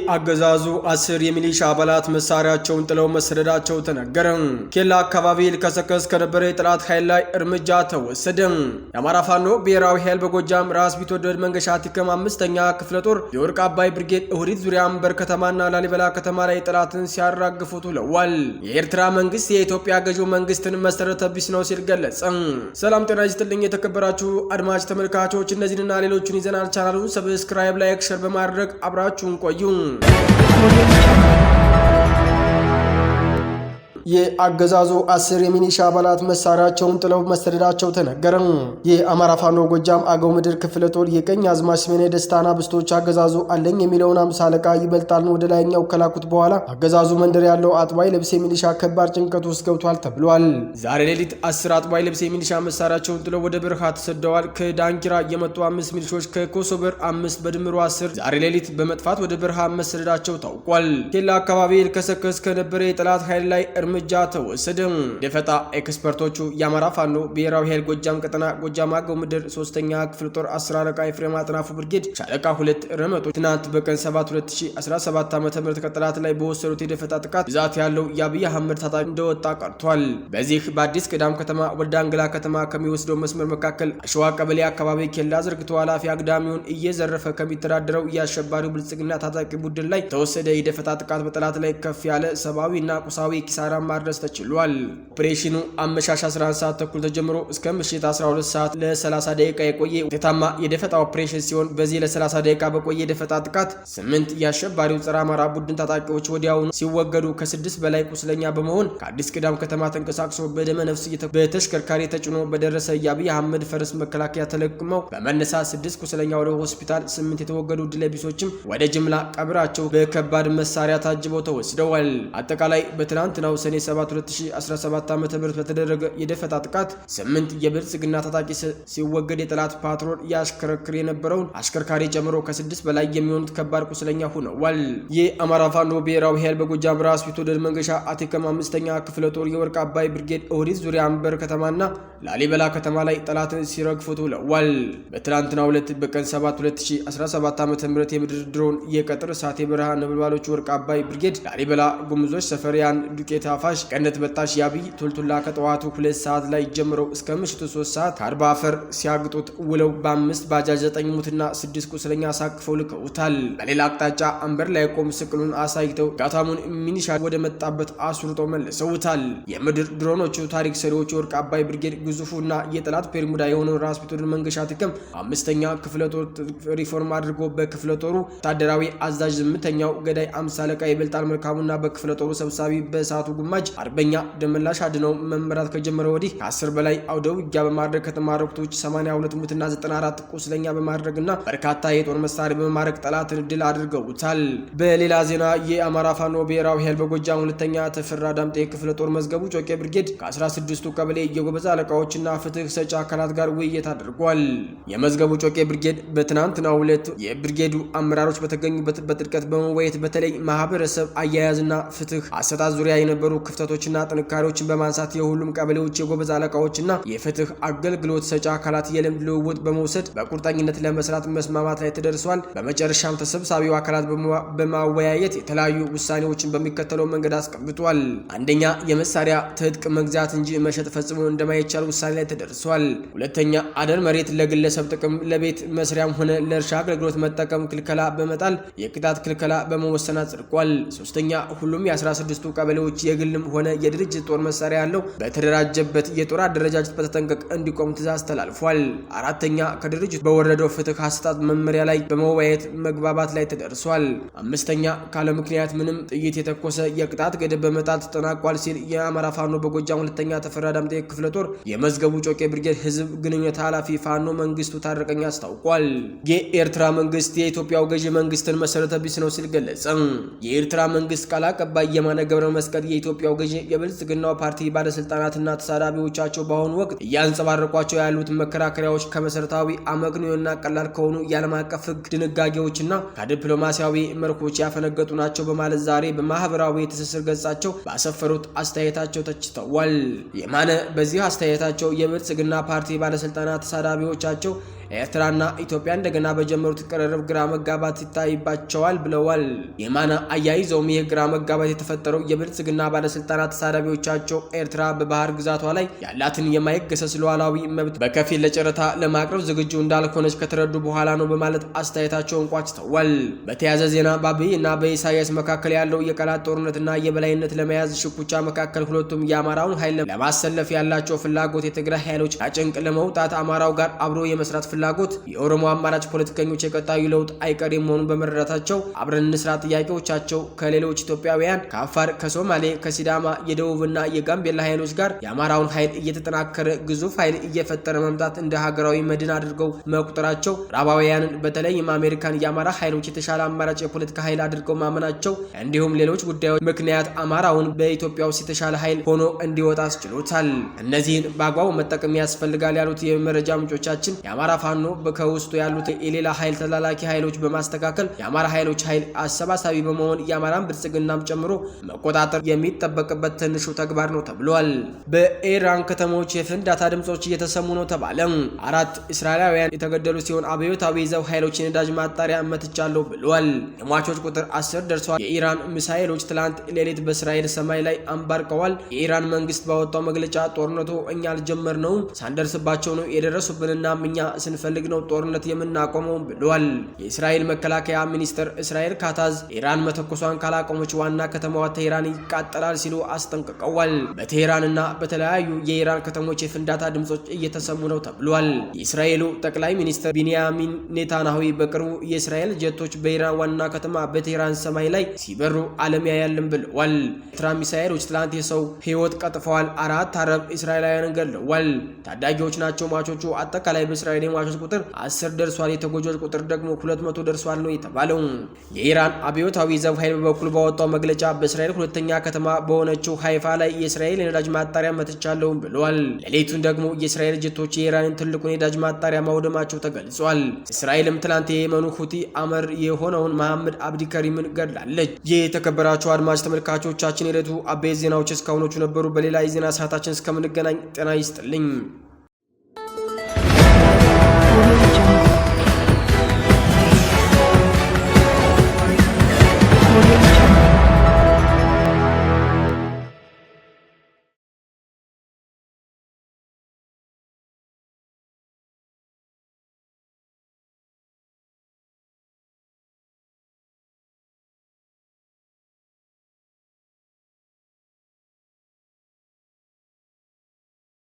የአገዛዙ 10 የሚሊሻ አባላት መሳሪያቸውን ጥለው መሰደዳቸው ተነገረ። ኬላ አካባቢ ልከሰከስ ከነበረ የጠላት ኃይል ላይ እርምጃ ተወሰደ። የአማራ ፋኖ ብሔራዊ ኃይል በጎጃም ራስ ቢትወደድ መንገሻ ቲከም 5ኛ ክፍለ ጦር የወርቅ አባይ ብርጌድ እሁዲት ዙሪያ አንበር ከተማና ላሊበላ ከተማ ላይ ጠላትን ሲያራግፉት ውለዋል። የኤርትራ መንግስት የኢትዮጵያ ገዢው መንግስትን መሰረተ ቢስ ነው ሲል ገለጸ። ሰላም ጤና ይስጥልኝ የተከበራችሁ አድማጭ ተመልካቾች፣ እነዚህንና ሌሎችን ይዘናል። ቻናሉን ሰብስክራይብ፣ ላይክ፣ ሼር በማድረግ አብራችሁን ቆዩ። የአገዛዙ 10 የሚሊሻ አባላት መሳሪያቸውን ጥለው መሰደዳቸው ተነገረ። የአማራ ፋኖ ጎጃም አገው ምድር ክፍለ ጦር የቀኝ አዝማች ስሜኔ ደስታና ብስቶች አገዛዙ አለኝ የሚለውን 50 አለቃ ይበልጣል ወደ ላይኛው ከላኩት በኋላ አገዛዙ መንደር ያለው አጥባይ ልብስ የሚሊሻ ከባድ ጭንቀት ውስጥ ገብቷል ተብሏል። ዛሬ ሌሊት 10 አጥባይ ልብስ የሚሊሻ መሳሪያቸውን ጥለው ወደ በረሃ ተሰደዋል። ከዳንኪራ የመጡ 5 ሚሊሾች ከኮሶበር 5 በድምሩ 10 ዛሬ ሌሊት በመጥፋት ወደ በረሃ መሰደዳቸው ታውቋል። ኬላ አካባቢ ልከሰከስ ከነበረ የጠላት ኃይል ላይ እርምጃ ተወሰደ። ደፈጣ ኤክስፐርቶቹ የአማራ ፋኖ ብሔራዊ ኃይል ጎጃም ቀጠና ጎጃም አገው ምድር 3ኛ ክፍለ ጦር 10 አለቃ ኤፍሬም አጥናፉ ብርጌድ ሻለቃ 2 ረመጡ ትናንት በቀን 7 2017 ዓ.ም ከጠላት ላይ በወሰዱት የደፈጣ ጥቃት ብዛት ያለው የአብይ አህመድ ታጣቂ እንደወጣ ቀርቷል። በዚህ በአዲስ ቅዳም ከተማ ወደ አንግላ ከተማ ከሚወስደው መስመር መካከል አሸዋ ቀበሌ አካባቢ ኬላ ዘርግቶ ኃላፊ አግዳሚውን እየዘረፈ ከሚተዳደረው የአሸባሪው ብልጽግና ታጣቂ ቡድን ላይ ተወሰደ የደፈጣ ጥቃት በጠላት ላይ ከፍ ያለ ሰብአዊና ቁሳዊ ኪሳራ ማድረስ ተችሏል። ኦፕሬሽኑ አመሻሽ 11 ሰዓት ተኩል ተጀምሮ እስከ ምሽት 12 ሰዓት ለ30 ደቂቃ የቆየ ውጤታማ የደፈጣ ኦፕሬሽን ሲሆን በዚህ ለ30 ደቂቃ በቆየ የደፈጣ ጥቃት 8 የአሸባሪው ጸረ አማራ ቡድን ታጣቂዎች ወዲያውኑ ሲወገዱ ከ6 በላይ ቁስለኛ በመሆን ከአዲስ ቅዳም ከተማ ተንቀሳቅሶ በደመ ነፍስ በተሽከርካሪ ተጭኖ በደረሰ የአብይ አህመድ ፈረስ መከላከያ ተለቅመው በመነሳት 6 ቁስለኛ ወደ ሆስፒታል፣ 8 የተወገዱ ድለቢሶችም ወደ ጅምላ ቀብራቸው በከባድ መሳሪያ ታጅበው ተወስደዋል። አጠቃላይ በትናንትናው ሰኔ 7 2017 ዓ.ም በተደረገ የደፈጣ ጥቃት 8 የብልጽግና ታጣቂ ሲወገድ የጠላት ፓትሮል ያሽከረክር የነበረውን አሽከርካሪ ጨምሮ ከ6 በላይ የሚሆኑት ከባድ ቁስለኛ ሆነዋል። የአማራ ፋኖ ብሔራዊ ኃይል በጎጃም ራስ ቢትወደድ መንገሻ ቲከም 5ኛ ክፍለ ጦር የወርቅ አባይ ብርጌድ እሁዲት ዙሪያ አንበር ከተማና ላሊበላ ከተማ ላይ ጠላትን ሲረግፉት ውለዋል። በትናንትናው ዕለት በቀን 7 2017 ዓ.ም የምድር ድሮን የቀጥር እሳት የበረሃ ነበልባሎች ወርቅ አባይ ብርጌድ ላሊበላ ጉምዞች ሰፈሪያን ዱቄት አፋሽ ቀነት በጣሽ ያብይ ቱልቱላ ከጠዋቱ 2 ሰዓት ላይ ጀምሮ እስከ ምሽቱ 3 ሰዓት ከ40 አፈር ሲያግጡት ውለው በ5 ባጃጅ 9 ሙትና 6 ቁስለኛ አሳቅፈው ልከውታል። በሌላ አቅጣጫ አንበር ላይ ቆም ስቅሉን አሳይተው ጋታሙን ሚኒሻ ወደ መጣበት አስሩጦ መልሰውታል። የምድር ድሮኖቹ ታሪክ ሰሪዎች ወርቅ አባይ ብርጌድ ግዙፉና የጠላት ፔርሙዳ የሆነው ራስ ቢትወደድ መንገሻ ቲከም 5ኛ ክፍለ ጦር ሪፎርም አድርጎ በክፍለ ጦሩ ወታደራዊ አዛዥ ዝምተኛው ገዳይ 50 አለቃ ይበልጣል መልካሙና በክፍለ ጦሩ ሰብሳቢ በሰዓቱ ጉማጅ አርበኛ ደመላሽ አድነው መመራት ከጀመረ ወዲህ ከ10 በላይ አውደ ውጊያ በማድረግ ከተማረኩት 82 ሙትና 94 ቁስለኛ በማድረግና በርካታ የጦር መሳሪያ በማድረግ ጠላትን ድል አድርገውታል። በሌላ ዜና የአማራ ፋኖ ብሔራዊ ኃይል በጎጃም 2ኛ ተፈራ ዳምጤ ክፍለ ጦር መዝገቡ ጮቄ ብርጌድ ከ16ቱ ቀበሌ የጎበዝ አለቃዎችና ፍትህ ሰጪ አካላት ጋር ውይይት አድርጓል። የመዝገቡ ጮቄ ብርጌድ በትናንትናው ዕለት የብርጌዱ አመራሮች በተገኙበት በጥልቀት በመወያየት በተለይ ማህበረሰብ አያያዝና ፍትህ አሰጣጥ ዙሪያ የነበሩ ክፍተቶችና ጥንካሬዎችን በማንሳት የሁሉም ቀበሌዎች የጎበዝ አለቃዎችና የፍትህ አገልግሎት ሰጪ አካላት የልምድ ልውውጥ በመውሰድ በቁርጠኝነት ለመስራት መስማማት ላይ ተደርሷል። በመጨረሻም ተሰብሳቢው አካላት በማወያየት የተለያዩ ውሳኔዎችን በሚከተለው መንገድ አስቀምጧል። አንደኛ፣ የመሳሪያ ትጥቅ መግዛት እንጂ መሸጥ ፈጽሞ እንደማይቻል ውሳኔ ላይ ተደርሷል። ሁለተኛ፣ አደን መሬት ለግለሰብ ጥቅም ለቤት መስሪያም ሆነ ለእርሻ አገልግሎት መጠቀም ክልከላ በመጣል የቅጣት ክልከላ በመወሰን አጽድቋል። ሶስተኛ፣ ሁሉም የ16ቱ ቀበሌዎች የግልም ሆነ የድርጅት ጦር መሳሪያ ያለው በተደራጀበት የጦር አደረጃጀት በተጠንቀቅ እንዲቆም ትዕዛዝ ተላልፏል። አራተኛ፣ ከድርጅቱ በወረደው ፍትህ አሰጣጥ መመሪያ ላይ በመወያየት መግባባት ላይ ተደርሷል። አምስተኛ፣ ካለ ምክንያት ምንም ጥይት የተኮሰ የቅጣት ገደብ በመጣል ተጠናቋል ሲል የአማራ ፋኖ በጎጃም 2ኛ ተፈራ ዳምጤ ክፍለ ጦር የመዝገቡ ጮቄ ብርጌድ ህዝብ ግንኙነት ኃላፊ ፋኖ መንግስቱ ታረቀኝ አስታውቋል። የኤርትራ መንግስት የኢትዮጵያው ገዢ መንግስትን መሰረተ ቢስ ነው ሲል ገለጸ። የኤርትራ መንግስት ቃል አቀባይ የማነ ገብረ መስቀል የኢትዮጵያው ገዢ የብልጽግናው ፓርቲ ባለስልጣናትና ተሳዳቢዎቻቸው በአሁኑ ወቅት እያንጸባረቋቸው ያሉት መከራከሪያዎች ከመሰረታዊ አመክንዮና ቀላል ከሆኑ የዓለም አቀፍ ህግ ድንጋጌዎችና ከዲፕሎማሲያዊ መርሆች ያፈነገጡ ናቸው በማለት ዛሬ በማህበራዊ ትስስር ገጻቸው ባሰፈሩት አስተያየታቸው ተችተዋል። የማነ በዚህ አስተያየታቸው የብልጽግና ፓርቲ ባለስልጣናት ተሳዳቢዎቻቸው ኤርትራና ኢትዮጵያ እንደገና በጀመሩት ቅርርብ ግራ መጋባት ይታይባቸዋል ብለዋል። የማነ አያይዘውም ይህ ግራ መጋባት የተፈጠረው የብልጽግና ባለስልጣናት ተሳዳቢዎቻቸው ኤርትራ በባህር ግዛቷ ላይ ያላትን የማይገሰስ ሉዓላዊ መብት በከፊል ለጨረታ ለማቅረብ ዝግጁ እንዳልሆነች ከተረዱ በኋላ ነው በማለት አስተያየታቸውን ቋጭተዋል። በተያያዘ ዜና በአብይ እና በኢሳያስ መካከል ያለው የቃላት ጦርነትና የበላይነት ለመያዝ ሽኩቻ መካከል ሁለቱም የአማራውን ኃይል ለማሰለፍ ያላቸው ፍላጎት የትግራይ ኃይሎች ከጭንቅ ለመውጣት አማራው ጋር አብሮ የመስራት ፍላጎት የኦሮሞ አማራጭ ፖለቲከኞች የቀጣዩ ለውጥ አይቀሬ መሆኑን በመረዳታቸው አብረን እንስራ ጥያቄዎቻቸው ከሌሎች ኢትዮጵያውያን ከአፋር፣ ከሶማሌ፣ ከሲዳማ የደቡብና የጋምቤላ ኃይሎች ጋር የአማራውን ኃይል እየተጠናከረ ግዙፍ ኃይል እየፈጠረ መምጣት እንደ ሀገራዊ መድን አድርገው መቁጠራቸው ምዕራባውያንን በተለይም አሜሪካን የአማራ ኃይሎች የተሻለ አማራጭ የፖለቲካ ኃይል አድርገው ማመናቸው እንዲሁም ሌሎች ጉዳዮች ምክንያት አማራውን በኢትዮጵያ ውስጥ የተሻለ ኃይል ሆኖ እንዲወጣ አስችሎታል። እነዚህን በአግባቡ መጠቀም ያስፈልጋል ያሉት የመረጃ ምንጮቻችን የአማራ ፋኖ ከውስጡ ያሉት የሌላ ኃይል ተላላኪ ኃይሎች በማስተካከል የአማራ ኃይሎች ኃይል አሰባሳቢ በመሆን የአማራን ብልጽግናም ጨምሮ መቆጣጠር የሚጠበቅበት ትንሹ ተግባር ነው ተብሏል። በኢራን ከተሞች የፍንዳታ ድምጾች እየተሰሙ ነው ተባለ። 4 እስራኤላውያን የተገደሉ ሲሆን አብዮታዊ ዘብ ኃይሎች የነዳጅ ማጣሪያ መትቻለሁ ብሏል። የሟቾች ቁጥር 10 ደርሷል። የኢራን ሚሳኤሎች ትላንት ሌሊት በእስራኤል ሰማይ ላይ አንባርቀዋል። የኢራን መንግስት ባወጣው መግለጫ ጦርነቱ እኛ አልጀመርነውም፣ ሳንደርስባቸው ነው የደረሱብንና እኛ ስንፈልግ ነው ጦርነት የምናቆመው ብሏል። የእስራኤል መከላከያ ሚኒስትር እስራኤል ካታዝ ኢራን መተኮሷን ካላቆመች ዋና ከተማዋ ቴህራን ይቃጠላል ሲሉ አስጠንቅቀዋል። በቴህራንና በተለያዩ የኢራን ከተሞች የፍንዳታ ድምጾች እየተሰሙ ነው ተብሏል። የእስራኤሉ ጠቅላይ ሚኒስትር ቢንያሚን ኔታንያሁ በቅርቡ የእስራኤል ጀቶች በኢራን ዋና ከተማ በቴህራን ሰማይ ላይ ሲበሩ ዓለም ያያልን ብለዋል። ኤርትራ ሚሳኤሎች ትላንት የሰው ህይወት ቀጥፈዋል። 4 አረብ እስራኤላውያንን ገድለዋል። ታዳጊዎች ናቸው ሟቾቹ። አጠቃላይ በእስራኤል የሟቾች ቁጥር 10 ደርሷል። የተጎጂዎች ቁጥር ደግሞ 200 ደርሷል ነው የተባለው። የኢራን አብዮታዊ ዘብ ኃይል በበኩሉ ባወጣው መግለጫ በእስራኤል ሁለተኛ ከተማ በሆነችው ሃይፋ ላይ የእስራኤል የነዳጅ ማጣሪያ መትቻለሁ ብለዋል። ሌሊቱን ደግሞ የእስራኤል ጀቶች የኢራንን ትልቁን የነዳጅ ማጣሪያ ማውደማቸው ተገልጿል። እስራኤልም ትላንት የየመኑ ሁቲ አመር የሆነውን መሐመድ አብዲ ከሪምን ገድላለች። የተከበራችሁ አድማጭ ተመልካቾቻችን የዕለቱ አበይት ዜናዎች እስካሁኖቹ ነበሩ። በሌላ የዜና ሰዓታችን እስከምንገናኝ ጤና ይስጥልኝ።